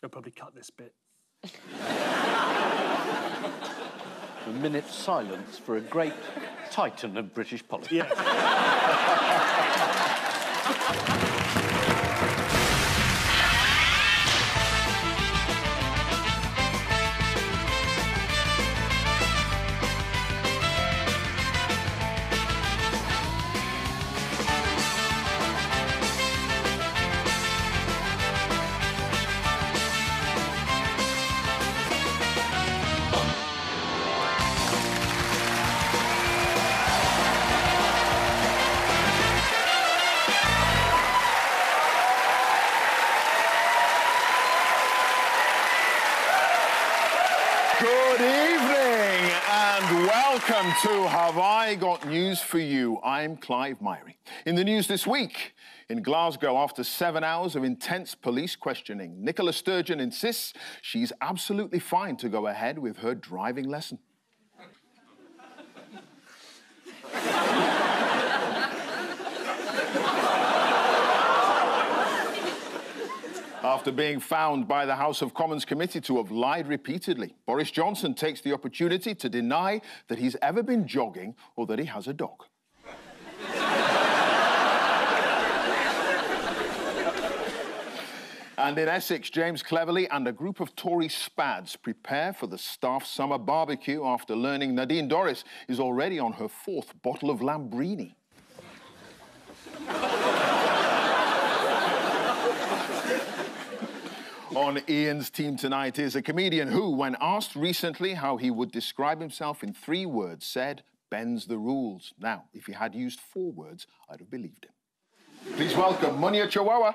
They'll probably cut this bit. A minute's silence for a great titan of British politics. Yes. Good evening and welcome to Have I Got News For You? I'm Clive Myrie. In the news this week, in Glasgow, after 7 hours of intense police questioning, Nicola Sturgeon insists she's absolutely fine to go ahead with her driving lesson. After being found by the House of Commons committee to have lied repeatedly, Boris Johnson takes the opportunity to deny that he's ever been jogging or that he has a dog. And in Essex, James Cleverly and a group of Tory spads prepare for the staff summer barbecue after learning Nadine Dorries is already on her 4th bottle of Lambrini. On Ian's team tonight is a comedian who, when asked recently how he would describe himself in 3 words, said, bends the rules. Now, if he had used 4 words, I'd have believed him. Please welcome Munya Chihuahua.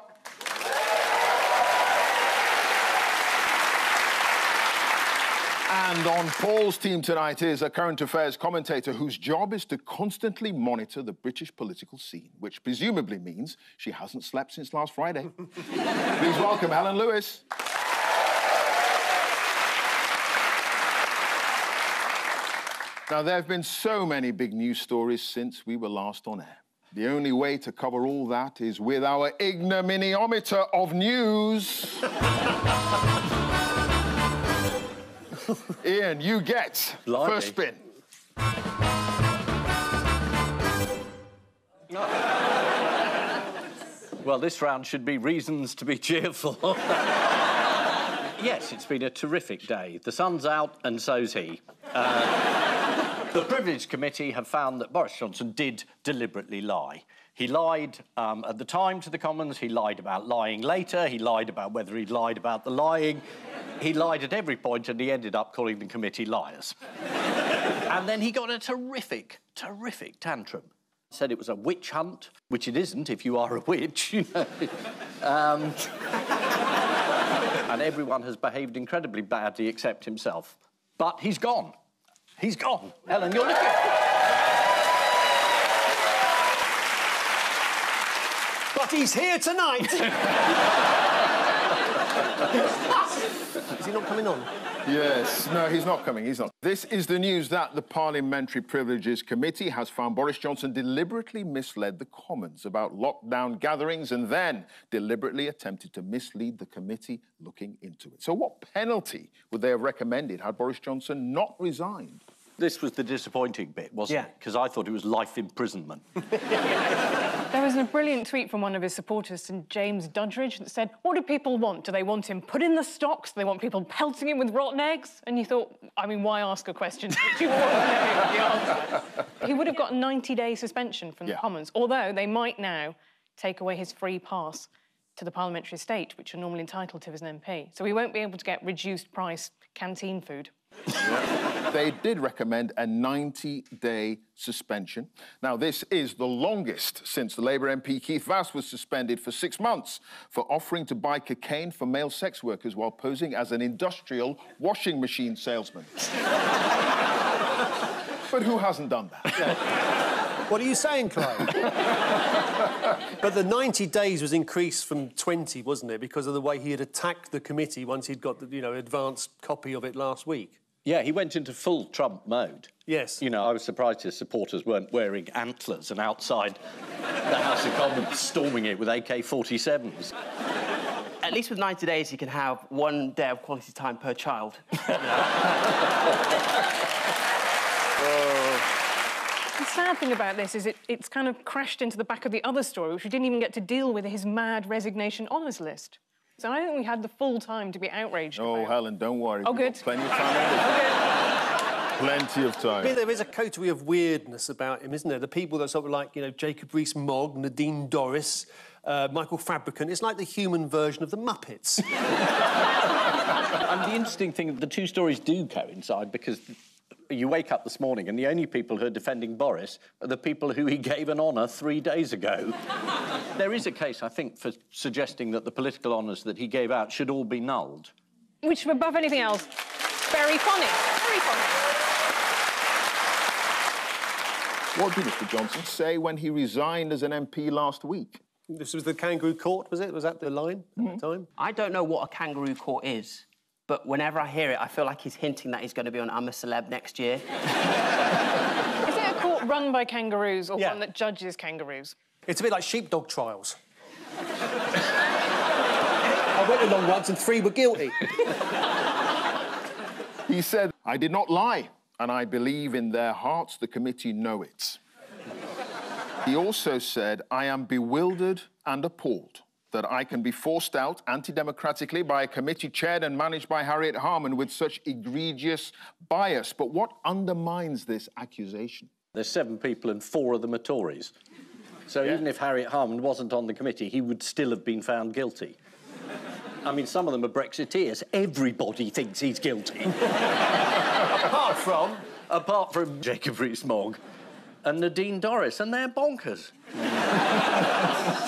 And on Paul's team tonight is a current affairs commentator whose job is to constantly monitor the British political scene, which presumably means she hasn't slept since last Friday. Please welcome Helen Lewis. Now, there have been so many big news stories since we were last on air. The only way to cover all that is with our ignominiometer of news. Ian, you get first spin. Well, this round should be reasons to be cheerful. Yes, it's been a terrific day. The sun's out and so's he. The Privilege Committee have found that Boris Johnson did deliberately lie. He lied at the time to the Commons, he lied about lying later, he lied about whether he'd lied about the lying. He lied at every point and he ended up calling the committee liars. And then he got a terrific tantrum. Said it was a witch hunt, which it isn't if you are a witch, you know. And everyone has behaved incredibly badly except himself. But he's gone. He's gone. Helen, you're looking. But he's here tonight. Is he not coming on? Yes. No, he's not coming. He's not. This is the news that the Parliamentary Privileges Committee has found Boris Johnson deliberately misled the Commons about lockdown gatherings and then deliberately attempted to mislead the committee looking into it. So what penalty would they have recommended had Boris Johnson not resigned? This was the disappointing bit, wasn't it? Because I thought it was life imprisonment. There was a brilliant tweet from one of his supporters, St James Dudridge, that said, what do people want? Do they want him put in the stocks? Do they want people pelting him with rotten eggs? And you thought, I mean, why ask a question? Do you want to know the answer? He would have got a 90-day suspension from the Commons, although they might now take away his free pass to the parliamentary estate, which you're normally entitled to as an MP. So he won't be able to get reduced-price canteen food. They did recommend a 90-day suspension. Now, this is the longest since the Labour MP Keith Vass was suspended for 6 months for offering to buy cocaine for male sex workers while posing as an industrial washing machine salesman. But who hasn't done that? What are you saying, Clive? But the 90 days was increased from 20, wasn't it, because of the way he had attacked the committee once he'd got the, you know, advanced copy of it last week? Yeah, he went into full Trump mode. Yes. You know, I was surprised his supporters weren't wearing antlers and outside the House of Commons storming it with AK-47s. At least with 90 days, you can have 1 day of quality time per child. The sad thing about this is it's kind of crashed into the back of the other story, which we didn't even get to deal with, his mad resignation honours list. So I think we had the full time to be outraged about. Oh, Helen, don't worry. Oh, good. Plenty of time. Plenty of time. I mean, there is a coterie of weirdness about him, isn't there? The people that sort of like, you know, Jacob Rees-Mogg, Nadine Dorris, Michael Fabricant. It's like the human version of the Muppets. And the interesting thing, the two stories do coincide because you wake up this morning and the only people who are defending Boris are the people who he gave an honour 3 days ago. There is a case, I think, for suggesting that the political honours that he gave out should all be nulled. Which, above anything else, very funny. Very funny. What did Mr Johnson say when he resigned as an MP last week? This was the kangaroo court, was it? Was that the line at the time? I don't know what a kangaroo court is, but whenever I hear it, I feel like he's hinting that he's going to be on I'm a Celeb next year. Is it a court run by kangaroos or Yeah. one that judges kangaroos? It's a bit like sheepdog trials. I went along once and 3 were guilty. He said, I did not lie, and I believe in their hearts the committee know it. He also said, I am bewildered and appalled that I can be forced out anti-democratically by a committee chaired and managed by Harriet Harman with such egregious bias. But what undermines this accusation? There's 7 people and 4 of them are Tories. So even if Harriet Harman wasn't on the committee, he would still have been found guilty. I mean, some of them are Brexiteers. Everybody thinks he's guilty. Apart from Jacob Rees-Mogg and Nadine Dorris, and they're bonkers.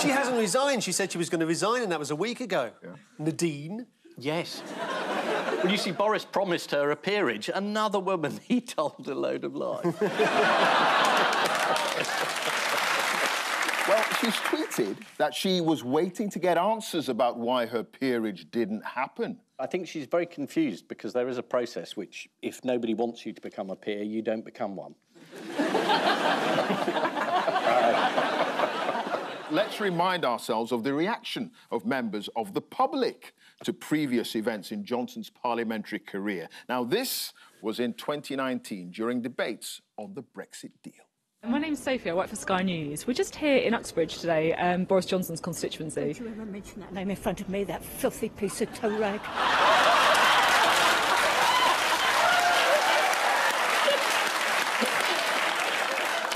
She hasn't resigned. She said she was going to resign, and that was a week ago. Yeah. Nadine? Yes. Well, you see, Boris promised her a peerage. Another woman he told a load of lies. Well, she's tweeted that she was waiting to get answers about why her peerage didn't happen. I think she's very confused because there is a process which, if nobody wants you to become a peer, you don't become one. Let's remind ourselves of the reaction of members of the public to previous events in Johnson's parliamentary career. Now, this was in 2019 during debates on the Brexit deal. My name's Sophie, I work for Sky News. We're just here in Uxbridge today, Boris Johnson's constituency. Don't you ever mention that name in front of me, that filthy piece of toe rag.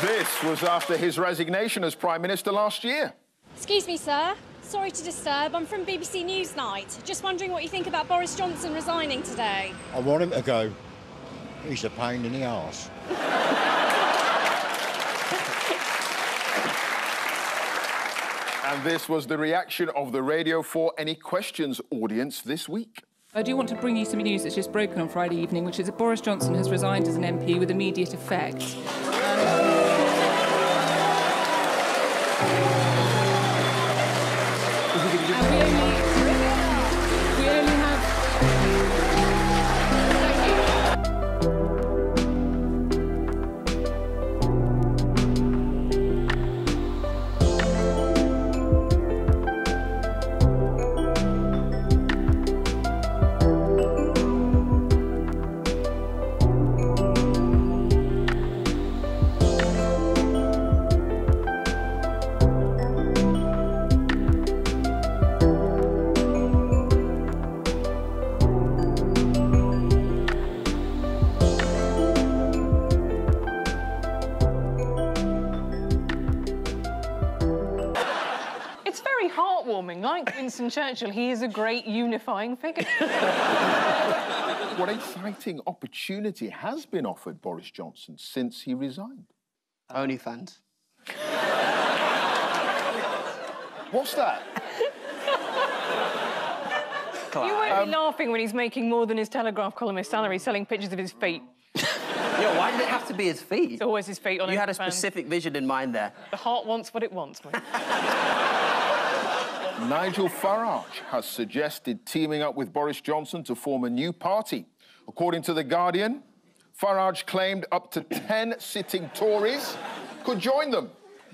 This was after his resignation as Prime Minister last year. Excuse me, sir. Sorry to disturb. I'm from BBC Newsnight. Just wondering what you think about Boris Johnson resigning today. I want him to go. He's a pain in the arse. And this was the reaction of the Radio 4 Any Questions audience this week. I do want to bring you some news that's just broken on Friday evening, which is that Boris Johnson has resigned as an MP with immediate effect. We only have... Like Winston Churchill, he is a great unifying figure. What exciting opportunity has been offered Boris Johnson since he resigned? OnlyFans. What's that? You won't be laughing when he's making more than his Telegraph columnist salary selling pictures of his feet. Yeah, why did it have to be his feet? It's always his feet on You had a OnlyFans. specific vision in mind there. The heart wants what it wants, mate. Nigel Farage has suggested teaming up with Boris Johnson to form a new party. According to The Guardian, Farage claimed up to 10 sitting Tories could join them.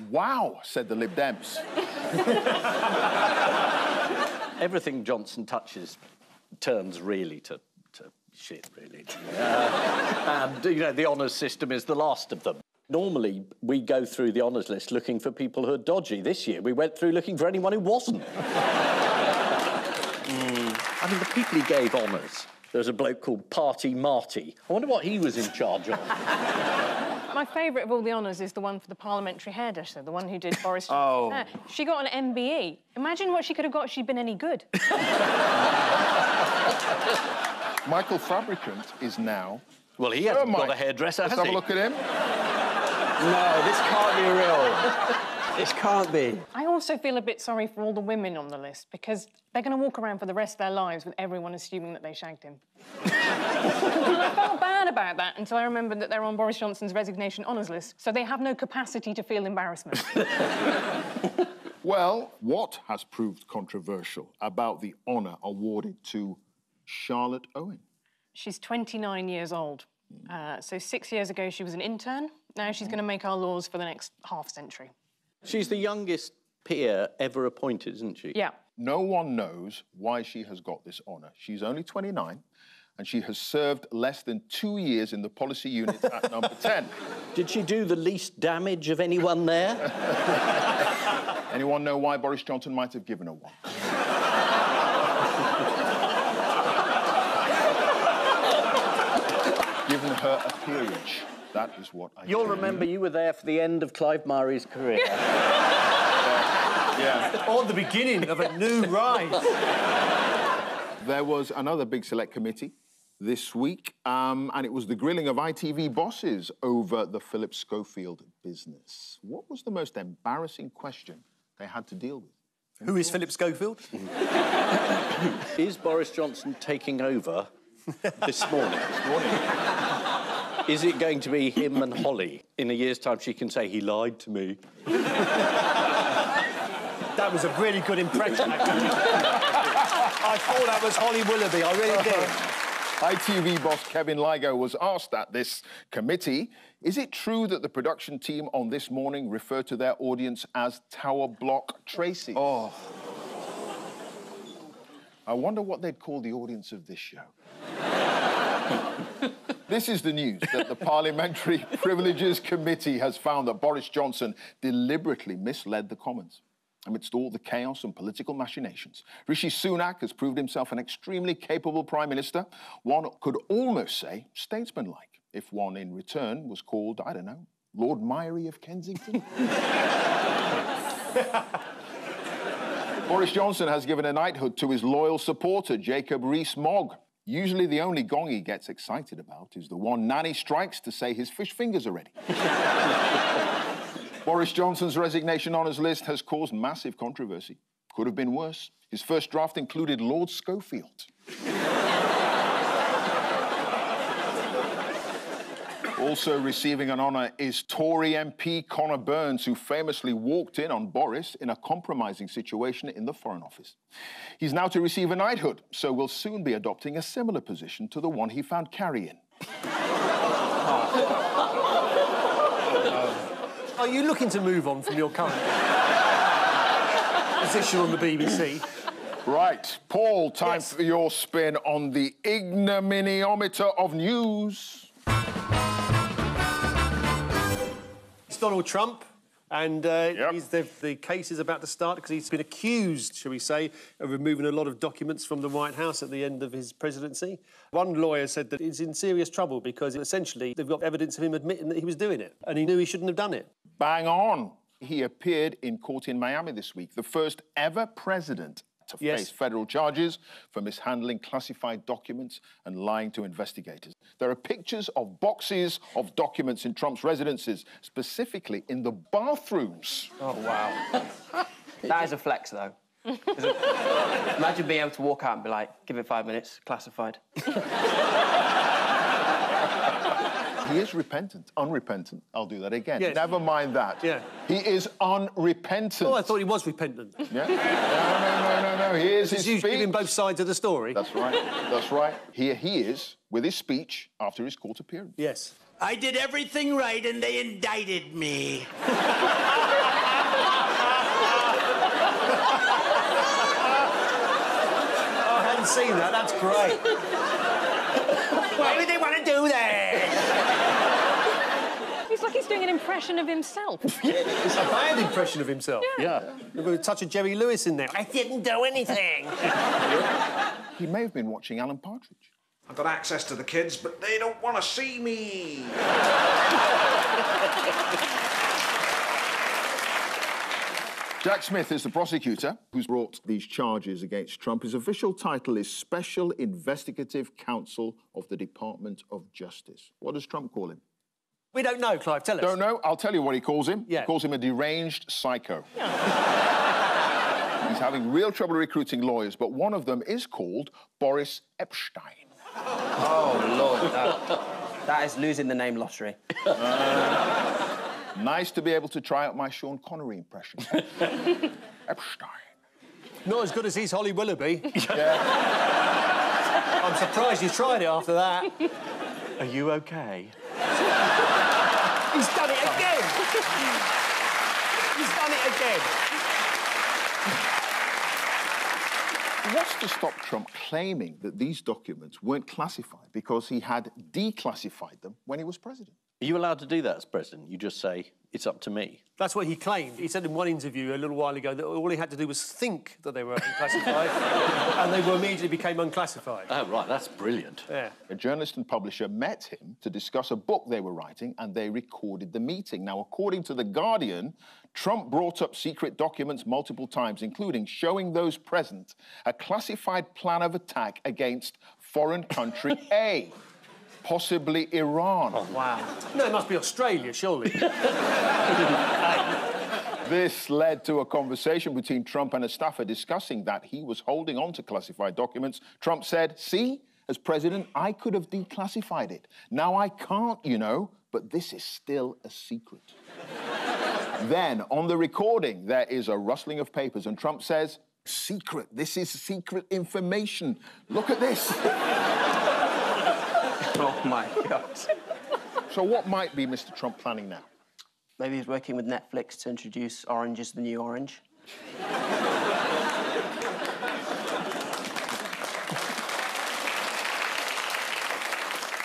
Wow, said the Lib Dems. Everything Johnson touches turns really to shit, really. And, you know, the honours system is the last of them. Normally, we go through the honours list looking for people who are dodgy. This year, we went through looking for anyone who wasn't. I mean, the people he gave honours. There was a bloke called Party Marty. I wonder what he was in charge of. My favourite of all the honours is the one for the parliamentary hairdresser, the one who did Boris Johnson's hair. She got an MBE. Imagine what she could have got if she'd been any good. Michael Fabricant is now... Well, he hasn't got a hairdresser, has he? Let's have a look at him. No, this can't be real. This can't be. I also feel a bit sorry for all the women on the list, because they're going to walk around for the rest of their lives with everyone assuming that they shagged him. I felt bad about that until I remembered that they're on Boris Johnson's resignation honours list, so they have no capacity to feel embarrassment. Well, what has proved controversial about the honour awarded to Charlotte Owen? She's 29 years old. So 6 years ago, she was an intern. Now she's going to make our laws for the next half-century. She's the youngest peer ever appointed, isn't she? Yeah. No one knows why she has got this honour. She's only 29, and she has served less than 2 years in the policy unit at number 10. Did she do the least damage of anyone there? Anyone know why Boris Johnson might have given her one? Given her a peerage. That is what I You'll remember you were there for the end of Clive Myrie's career. Yeah. Or the beginning of a new rise. There was another big select committee this week, and it was the grilling of ITV bosses over the Philip Schofield business. What was the most embarrassing question they had to deal with? Who is Philip Schofield? Is Boris Johnson taking over this morning? Is it going to be him and Holly? In a year's time, she can say, he lied to me. That was a really good impression, actually. I thought that was Holly Willoughby, I really did. ITV boss Kevin Ligo was asked at this committee, is it true that the production team on This Morning referred to their audience as Tower Block Tracy? Oh. I wonder what they'd call the audience of this show. This is the news that the Parliamentary Privileges Committee has found that Boris Johnson deliberately misled the Commons. Amidst all the chaos and political machinations, Rishi Sunak has proved himself an extremely capable Prime Minister, one could almost say statesmanlike, if one in return was called, I don't know, Lord Myrie of Kensington. Boris Johnson has given a knighthood to his loyal supporter, Jacob Rees-Mogg. Usually the only gong he gets excited about is the one Nanny strikes to say his fish fingers are ready. Boris Johnson's resignation honours list has caused massive controversy. Could have been worse. His first draft included Lord Schofield. Also receiving an honour is Tory MP Conor Burns, who famously walked in on Boris in a compromising situation in the Foreign Office. He's now to receive a knighthood, so will soon be adopting a similar position to the one he found Carrie in. Are you looking to move on from your current position on the BBC? Right. Paul, time for your spin on the ignominiometer of news. It's Donald Trump, and the case is about to start because he's been accused, shall we say, of removing a lot of documents from the White House at the end of his presidency. One lawyer said that he's in serious trouble because, essentially, they've got evidence of him admitting that he was doing it, and he knew he shouldn't have done it. Bang on. He appeared in court in Miami this week, the first ever president to face federal charges for mishandling classified documents and lying to investigators. There are pictures of boxes of documents in Trump's residences, specifically in the bathrooms. Oh, wow. That is a flex, though. Imagine being able to walk out and be like, give it 5 minutes, classified. He is repentant, unrepentant. I'll do that again. Yes. Never mind that. Yeah. He is unrepentant. Oh, I thought he was repentant. Yeah? No. Here's his speech. Giving both sides of the story. That's right. That's right. Here he is with his speech after his court appearance. Yes. I did everything right and they indicted me. seen that. That's great. Why would they want to do that? It's like he's doing an impression of himself. It's a bad impression of himself. Yeah. With a touch of Jerry Lewis in there. I didn't do anything. He may have been watching Alan Partridge. I've got access to the kids, but they don't want to see me. Jack Smith is the prosecutor who's brought these charges against Trump. His official title is Special Investigative Counsel of the Department of Justice. What does Trump call him? We don't know, Clive. Tell us. Don't know? I'll tell you what he calls him. Yeah. He calls him a deranged psycho. He's having real trouble recruiting lawyers, but one of them is called Boris Epstein. Oh, Lord. That is losing the name lottery. Nice to be able to try out my Sean Connery impression. Epstein. Not as good as his Holly Willoughby. Yeah. I'm surprised you tried it after that. Are you OK? He's done it again! He's done it again! What's to stop Trump claiming that these documents weren't classified because he had declassified them when he was president? Are you allowed to do that as president? You just say, it's up to me. That's what he claimed. He said in one interview a little while ago that all he had to do was think that they were unclassified and they immediately became unclassified. Oh, right, that's brilliant. Yeah. A journalist and publisher met him to discuss a book they were writing, and they recorded the meeting. Now, according to The Guardian, Trump brought up secret documents multiple times, including showing those present a classified plan of attack against foreign country A. Possibly Iran. Oh, wow. No, it must be Australia, surely. This led to a conversation between Trump and a staffer discussing that he was holding on to classified documents. Trump said, see, as president, I could have declassified it. Now I can't, you know, but this is still a secret. Then, on the recording, there is a rustling of papers, and Trump says, secret, this is secret information. Look at this. Oh, my God. So what might be Mr. Trump planning now? Maybe he's working with Netflix to introduce Orange is the New Orange.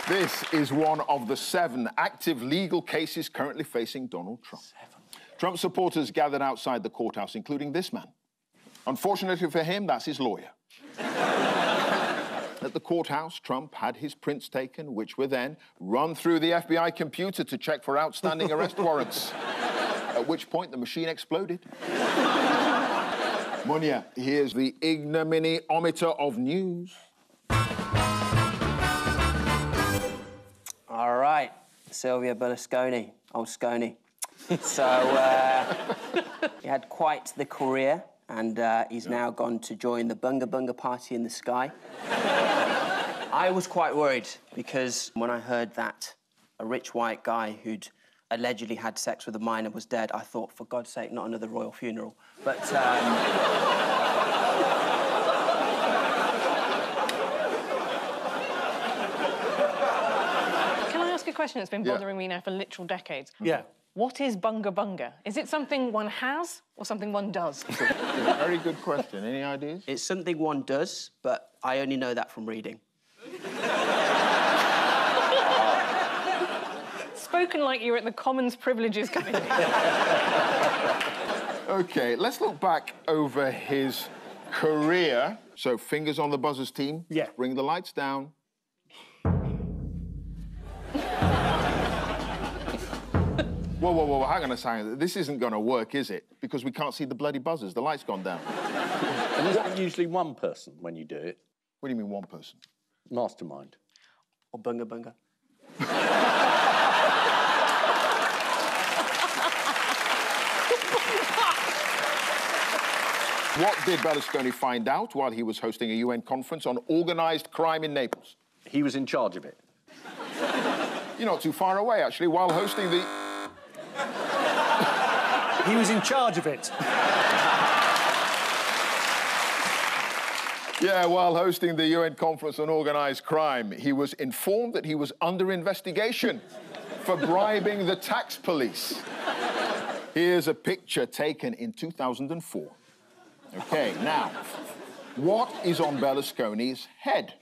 This is one of the 7 active legal cases currently facing Donald Trump. 7. Trump supporters gathered outside the courthouse, including this man. Unfortunately for him, that's his lawyer. At the courthouse, Trump had his prints taken, which were then run through the FBI computer to check for outstanding arrest warrants, at which point the machine exploded. Munya, here's the ignominy-ometer of news. All right, Silvio Berlusconi, old Scony. So, he had quite the career, and he's now gone to join the Bunga Bunga party in the sky. I was quite worried, because when I heard that a rich white guy who'd allegedly had sex with a minor was dead, I thought, for God's sake, not another royal funeral. But, Can I ask a question that's been bothering me now for literal decades? Yeah. What is Bunga Bunga? Is it something one has or something one does? Very good question. Any ideas? it's something one does, but I only know that from reading. Spoken like you were at the Commons Privileges Committee. OK, let's look back over his career. So, fingers on the buzzers, team. Yeah. Bring the lights down. Whoa, whoa, whoa, hang on a second. This isn't going to work, is it? Because we can't see the bloody buzzers. The light's gone down. And isn't it usually one person when you do it? What do you mean, one person? Mastermind. Or Bunga Bunga. What did Berlusconi find out while he was hosting a UN conference on organised crime in Naples? He was in charge of it. You're not too far away, actually, while hosting the... He was in charge of it. Yeah, while hosting the UN conference on organised crime, he was informed that he was under investigation for bribing the tax police. Here's a picture taken in 2004. OK, now, What is on Berlusconi's head?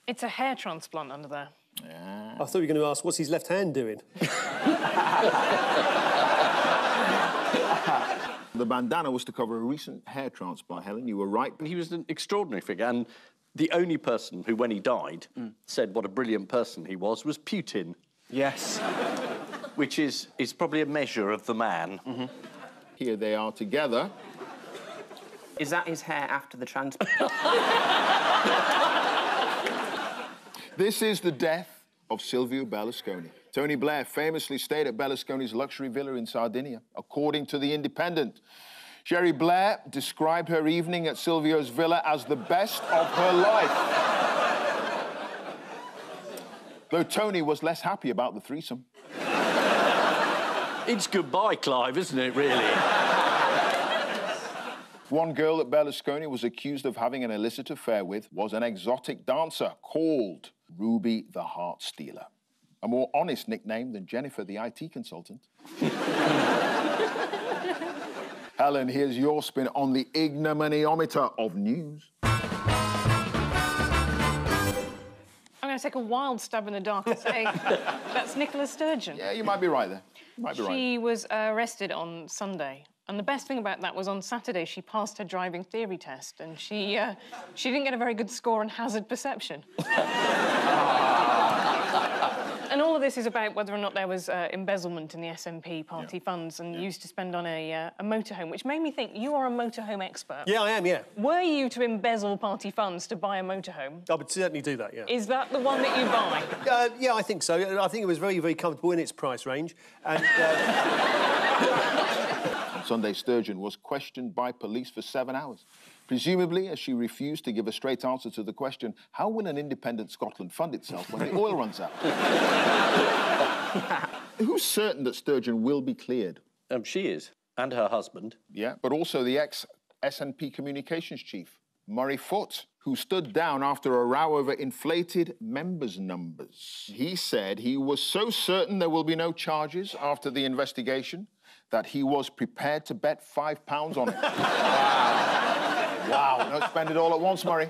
It's a hair transplant under there. I thought you were going to ask, what's his left hand doing? The bandana was to cover a recent hair transplant, Helen. You were right. He was an extraordinary figure, and the only person who, when he died, said what a brilliant person he was Putin. Yes. Which is probably a measure of the man. Mm-hmm. Here they are together. Is that his hair after the transplant? This is the death of Silvio Berlusconi. Tony Blair famously stayed at Berlusconi's luxury villa in Sardinia, according to The Independent. Sherry Blair described her evening at Silvio's villa as the best of her life. Though Tony was less happy about the threesome. It's goodbye, Clive, isn't it, really? One girl that Berlusconi was accused of having an illicit affair with was an exotic dancer called Ruby the Heart Stealer. A more honest nickname than Jennifer the IT consultant. Helen, here's your spin on the ignominiometer of news. I'm going to take a wild stab in the dark and say that's Nicola Sturgeon. Yeah, you might be right there. She was arrested on Sunday. And the best thing about that was on Saturday she passed her driving theory test and she didn't get a very good score on hazard perception. And all of this is about whether or not there was embezzlement in the SNP party funds and used to spend on a motorhome, which made me think, you are a motorhome expert. Yeah, I am, yeah. Were you to embezzle party funds to buy a motorhome? I would certainly do that, yeah. Is that the one that you buy? Yeah, I think so. I think it was very, very comfortable in its price range. And... On Sunday, Sturgeon was questioned by police for 7 hours, presumably as she refused to give a straight answer to the question, how will an independent Scotland fund itself when the oil runs out? Who's certain that Sturgeon will be cleared? She is, and her husband. Yeah, but also the ex-SNP communications chief, Myrie, who stood down after a row over inflated members' numbers. He said he was so certain there will be no charges after the investigation that he was prepared to bet £5 on it. Wow. Don't spend it all at once, Myrie.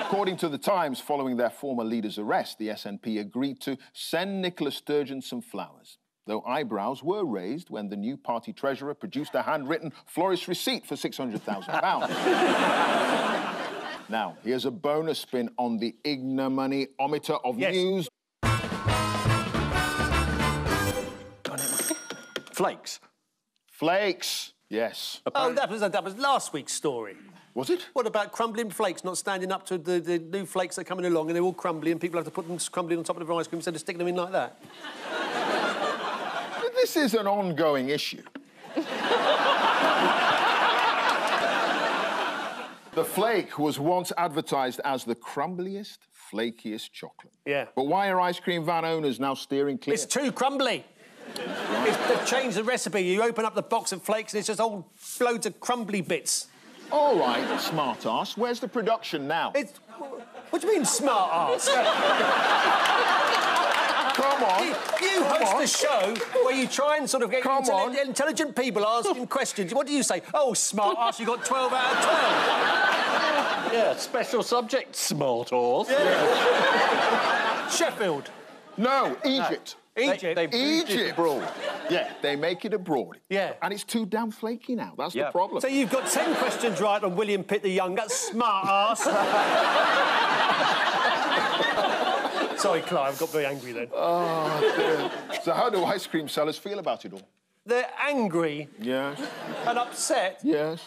According to The Times, following their former leader's arrest, the SNP agreed to send Nicola Sturgeon some flowers, though eyebrows were raised when the new party treasurer produced a handwritten florist receipt for £600,000. Now, here's a bonus spin on the ignominiometer of news. Flakes. Flakes, yes. Oh, that was last week's story. Was it? What about crumbling flakes not standing up to the new flakes that are coming along and they're all crumbly and people have to put them crumbling on top of the ice cream instead of sticking them in like that? This is an ongoing issue. The flake was once advertised as the crumbliest, flakiest chocolate. Yeah. But why are ice cream van owners now steering clear? It's too crumbly. They've changed the recipe. You open up the box of flakes and it's just all loads of crumbly bits. All right, smart ass. Where's the production now? What do you mean, smart ass? Come on. You host a show where you try and sort of get intelligent people asking questions. What do you say? Oh, smart ass, you got 12 out of 12. Yeah, special subject, smart horse. Yeah. Sheffield. No, Egypt. Egypt? Egypt. Abroad. Yeah, they make it abroad. Yeah. And it's too damn flaky now. That's the problem. So you've got 10 questions right on William Pitt the Younger, smart ass. Sorry, Clive, I got very angry then. Oh, dear. So how do ice cream sellers feel about it all? They're angry. Yes. And upset. Yes.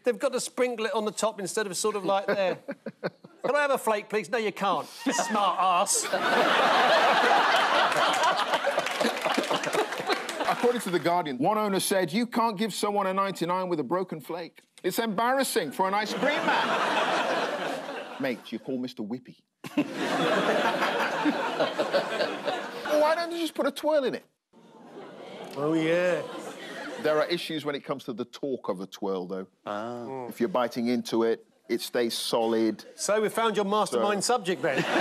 They've got to sprinkle it on the top instead of sort of like there. Can I have a flake, please? No, you can't. Smart ass. According to The Guardian, one owner said, you can't give someone a 99 with a broken flake. It's embarrassing for an ice cream man. Mate, you call Mr. Whippy. Why don't you just put a twirl in it? Oh, yeah. There are issues when it comes to the torque of a twirl, though. Ah. If you're biting into it, it stays solid. So we found your mastermind subject, then. I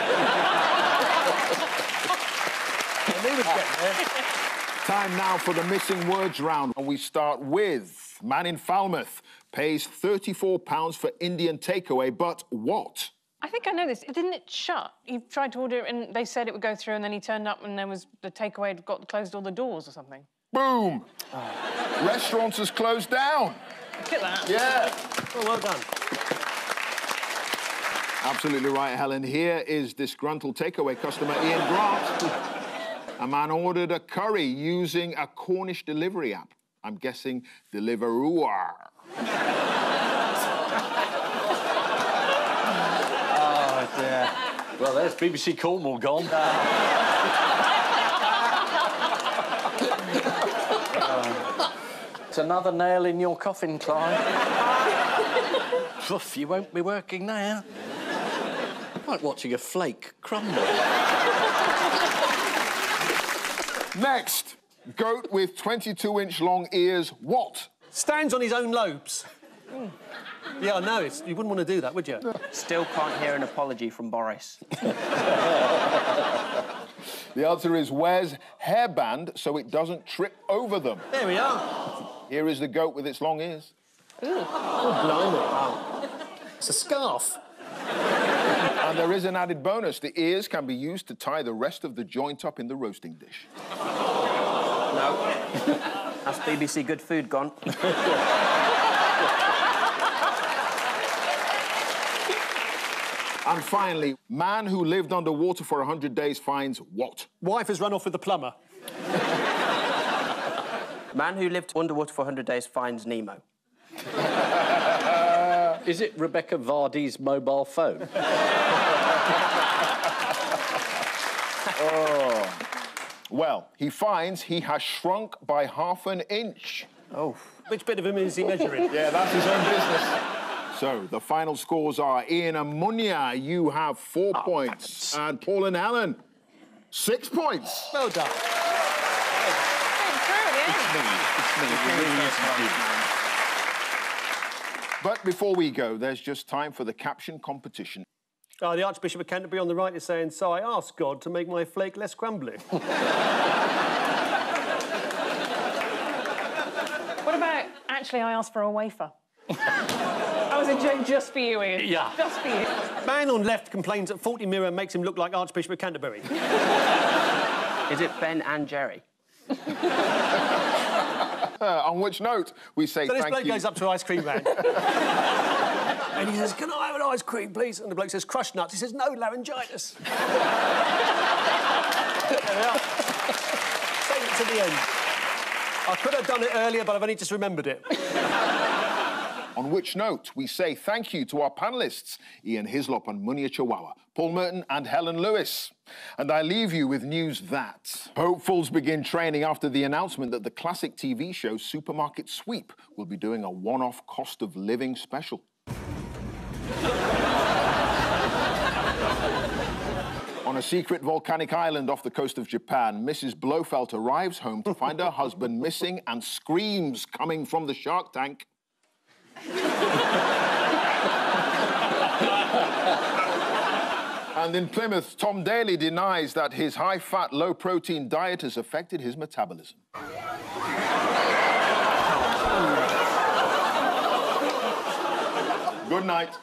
knew we'd get there. Time now for the missing words round. And we start with man in Falmouth pays £34 for Indian takeaway, but what? I think I know this. Didn't it shut? He tried to order it and they said it would go through and then he turned up and there was the takeaway had closed all the doors or something. Boom! Oh. Restaurants has closed down. Look at that. Yeah. Oh, well done. Absolutely right, Helen. Here is disgruntled takeaway customer Ian Grant. A man ordered a curry using a Cornish delivery app. I'm guessing Deliveroo. Oh, dear. Well, there's BBC Cornwall gone. It's another nail in your coffin, Clive. Poof, you won't be working now. Like watching a flake crumble. Next, goat with 22-inch long ears, what? Stands on his own lobes. Yeah, I know. You wouldn't want to do that, would you? Still can't hear an apology from Boris. The answer is wears hairband so it doesn't trip over them. There we are. Here is the goat with its long ears. Ooh. Oh, blimey. Wow. It's a scarf. And there is an added bonus. The ears can be used to tie the rest of the joint up in the roasting dish. No. That's BBC Good Food gone. And finally, man who lived underwater for 100 days finds what? Wife has run off with the plumber. Man who lived underwater for 100 days finds Nemo. Is it Rebecca Vardy's mobile phone? Oh. Well, he finds he has shrunk by ½ an inch. Oh. Which bit of him is he measuring? Yeah, that's his own business. So, the final scores are Ian and Munya, you have 4 points. And Paul and Helen, 6 points. Well done. But before we go, there's just time for the caption competition. Oh, the Archbishop of Canterbury on the right is saying, so I asked God to make my flake less crumbly. What about, actually, I asked for a wafer? That was a joke just for you, Ian. Yeah. Just for you. Man on left complains that faulty mirror makes him look like Archbishop of Canterbury. Is it Ben and Jerry? On which note, we say so thank you. this bloke goes up to an ice cream man. And he says, can I have an ice cream, please? And the bloke says, crushed nuts. He says, no, laryngitis. There we are. Save it to the end. I could have done it earlier, but I've only just remembered it. On which note, we say thank you to our panellists, Ian Hislop and Munya Chihuahua, Paul Merton and Helen Lewis. And I leave you with news that hopefuls begin training after the announcement that the classic TV show Supermarket Sweep will be doing a one-off cost of living special. On a secret volcanic island off the coast of Japan, Mrs. Blofeld arrives home to find her husband missing and screams coming from the shark tank. And in Plymouth, Tom Daly denies that his high-fat, low-protein diet has affected his metabolism. Good night.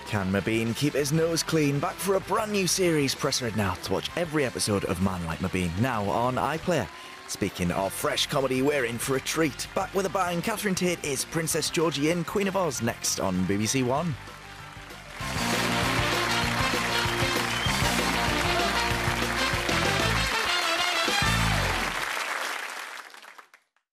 Can Mabeen keep his nose clean? Back for a brand new series. Press red now to watch every episode of Man Like Mabeen, now on iPlayer. Speaking of fresh comedy, we're in for a treat. Back with a bang, Catherine Tate is Princess Georgie in Queen of Oz, next on BBC One.